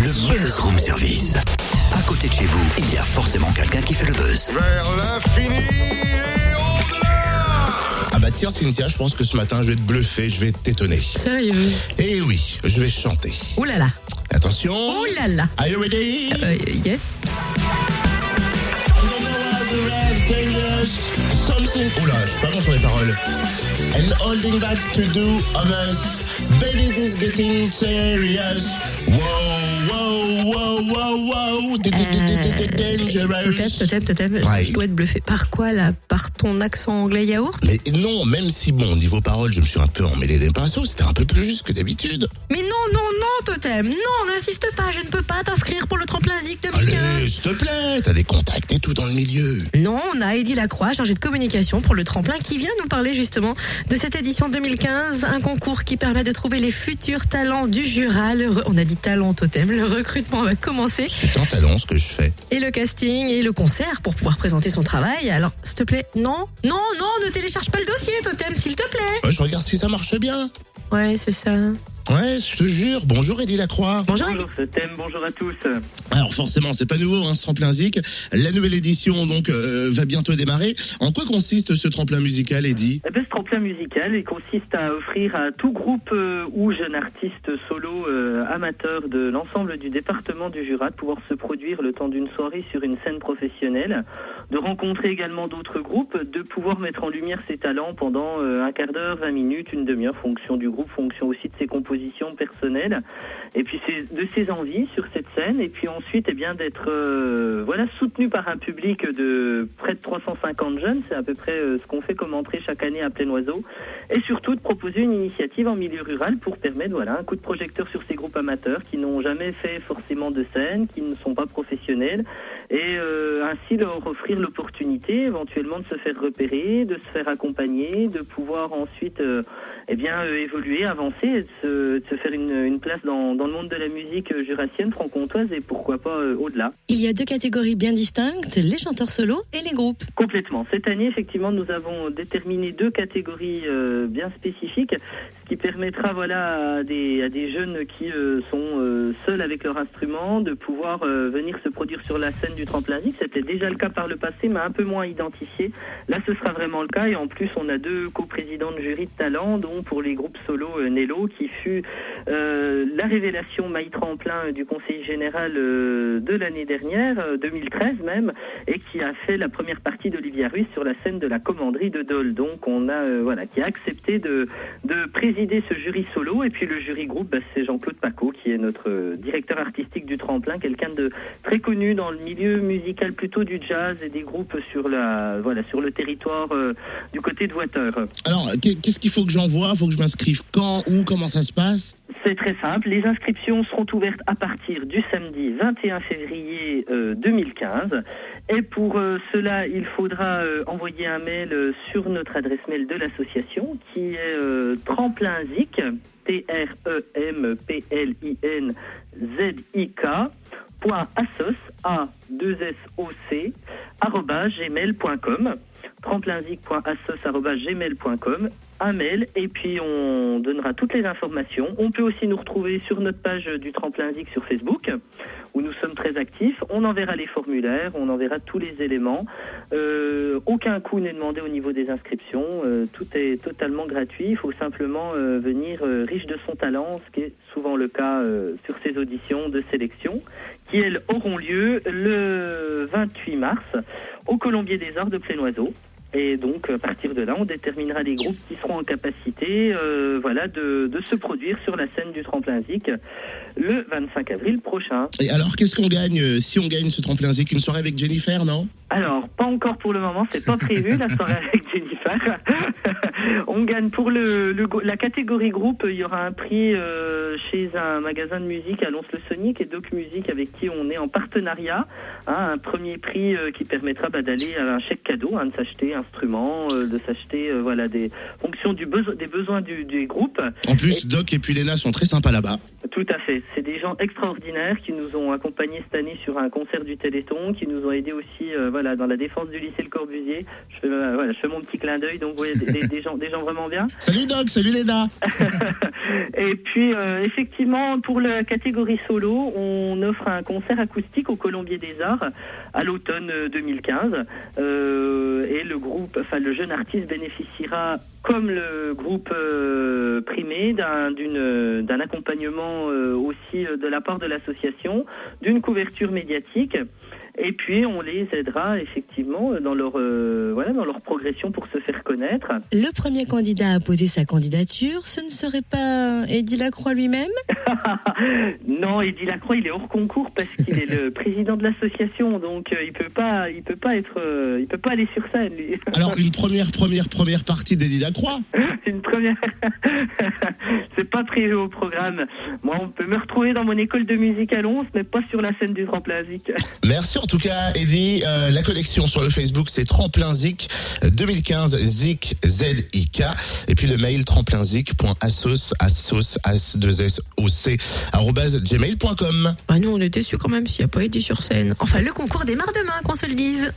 Le Buzz Room Service. À côté de chez vous, il y a forcément quelqu'un qui fait le buzz. Vers l'infini et au-delà. Ah bah tiens Cynthia, je pense que ce matin je vais te bluffer, je vais t'étonner. Sérieux? Eh oui, je vais chanter. Ouh là là. Attention. Ouh là là. Are you ready? Yes. Something. Oula, je suis pas bon sur les paroles. And holding back to do others. Baby, this getting serious. Wow, wow, wow, wow, wow. Dangerous. Totem. Ouais. Je dois être bluffé. Par quoi là? Par ton accent anglais yaourt? Mais non, même si bon, niveau paroles, je me suis un peu emmêlé les pinceaux, c'était un peu plus juste que d'habitude. Mais non, Totem. Non, n'insiste pas. Je ne peux pas t'inscrire pour le tremplin Zik 2015. Allez, s'il te plaît, t'as des contacts et tout dans le milieu. Non, on a Heidi Lacroix, chargée de communication pour le tremplin, qui vient nous parler justement de cette édition 2015, un concours qui permet de trouver les futurs talents du Jura. On a dit talent, Totem, le recrutement va commencer. C'est un talent ce que je fais. Et le casting et le concert pour pouvoir présenter son travail. Alors, s'il te plaît, non, ne télécharge pas le dossier, Totem, s'il te plaît. Ouais, je regarde si ça marche bien. Ouais, c'est ça. Ouais, je te jure. Bonjour Heidi Lacroix. Bonjour, Heidi. Bonjour ce thème, bonjour à tous. Alors forcément, c'est pas nouveau, hein, ce tremplin Zik. La nouvelle édition donc va bientôt démarrer. En quoi consiste ce tremplin musical, Heidi? Eh ben, ce tremplin musical il consiste à offrir à tout groupe ou jeune artiste solo amateur de l'ensemble du département du Jura de pouvoir se produire le temps d'une soirée sur une scène professionnelle, de rencontrer également d'autres groupes, de pouvoir mettre en lumière ses talents pendant un quart d'heure, 20 minutes, une demi-heure, fonction du groupe, fonction aussi de ses compositions personnelles, et puis c'est de ses envies sur cette scène, et puis ensuite d'être soutenu par un public de près de 350 jeunes, c'est à peu près ce qu'on fait comme entrée chaque année à Plaine-Oiseau, et surtout de proposer une initiative en milieu rural pour permettre un coup de projecteur sur ces groupes amateurs qui n'ont jamais fait forcément de scène, qui ne sont pas professionnels, et ainsi leur offrir l'opportunité éventuellement de se faire repérer, de se faire accompagner, de pouvoir ensuite évoluer, avancer, et de se faire une place dans le monde de la musique jurassienne, franc-comtoise, et pourquoi pas au-delà. Il y a deux catégories bien distinctes, les chanteurs solos et les groupes. Complètement. Cette année, effectivement, nous avons déterminé deux catégories bien spécifiques, ce qui permettra à des jeunes qui sont seuls avec leur instrument de pouvoir venir se produire sur la scène du tremplin Zik. C'était déjà le cas par le passé, mais un peu moins identifié. Là, ce sera vraiment le cas, et en plus, on a deux coprésidents de jury de talent, dont pour les groupes solo Nello, qui fut la révélation maille tremplin du Conseil général de l'année dernière, 2013 même, et qui a fait la première partie d'Olivia Ruiz sur la scène de la commanderie de Dole. Donc on a qui a accepté de présider ce jury solo, et puis le jury groupe, c'est Jean-Claude Paco, qui est notre directeur artistique du tremplin, quelqu'un de très connu dans le milieu musical, plutôt du jazz et des groupes sur le territoire du côté de Water. Alors, qu'est-ce qu'il faut que j'envoie? Faut que je m'inscrive quand, où, comment ça se passe? C'est très simple, les inscriptions seront ouvertes à partir du samedi 21 février 2015, et pour cela il faudra envoyer un mail sur notre adresse mail de l'association, qui est tremplinzik, TREMPLINZIK .assoc @gmail.com, tremplinzik.assoc@gmail.com, un mail, et puis on donnera toutes les informations. On peut aussi nous retrouver sur notre page du Tremplin Zik sur Facebook, où nous sommes très actifs. On enverra les formulaires, on enverra tous les éléments. Aucun coût n'est demandé au niveau des inscriptions. Tout est totalement gratuit. Il faut simplement venir riche de son talent, ce qui est souvent le cas sur ces auditions de sélection, qui elles auront lieu le 28 mars au Colombier des Arts de Plaine-Oiseau. Et donc, à partir de là, on déterminera les groupes qui seront en capacité de se produire sur la scène du Tremplin Zik le 25 avril prochain. Et alors, qu'est-ce qu'on gagne si on gagne ce Tremplin Zik? Une soirée avec Jennifer, non? Alors, pas encore pour le moment, c'est pas prévu, la soirée avec Jennifer. On gagne pour la catégorie groupe, il y aura un prix chez un magasin de musique à Lons-le-Saunier, qui est Doc Music, avec qui on est en partenariat. Un premier prix qui permettra d'aller à un chèque cadeau, de s'acheter instruments, de s'acheter des fonctions des besoins du groupe. En plus, Doc et puis Léna sont très sympas là-bas. Tout à fait. C'est des gens extraordinaires qui nous ont accompagnés cette année sur un concert du Téléthon, qui nous ont aidés aussi dans la défense du lycée Le Corbusier. Je fais mon petit clin d'œil, donc des gens vraiment bien. Salut Doc, salut Léna. Et puis effectivement, pour la catégorie solo, on offre un concert acoustique au Colombier des Arts à l'automne 2015. Et le jeune artiste bénéficiera, comme le groupe primé, d'un accompagnement aussi de la part de l'association, d'une couverture médiatique. Et puis on les aidera effectivement dans leur progression pour se faire connaître. Le premier candidat à poser sa candidature, ce ne serait pas Eddy Lacroix lui-même? Non, Eddy Lacroix, il est hors concours parce qu'il est le président de l'association, donc il peut pas aller sur scène, lui. Alors une première partie d'Eddy Lacroix. Une première. C'est pas prévu au programme. Moi, on peut me retrouver dans mon école de musique à Lons, mais pas sur la scène du Tremplin Zik. Merci en tout cas, Eddy. La connexion sur le Facebook, c'est Tremplin Zik 2015 Zik ZIK. Et puis le mail tremplinzik.assos@gmail.com. Nous, on était déçus quand même s'il n'y a pas Eddy sur scène. Enfin, le concours démarre demain, qu'on se le dise.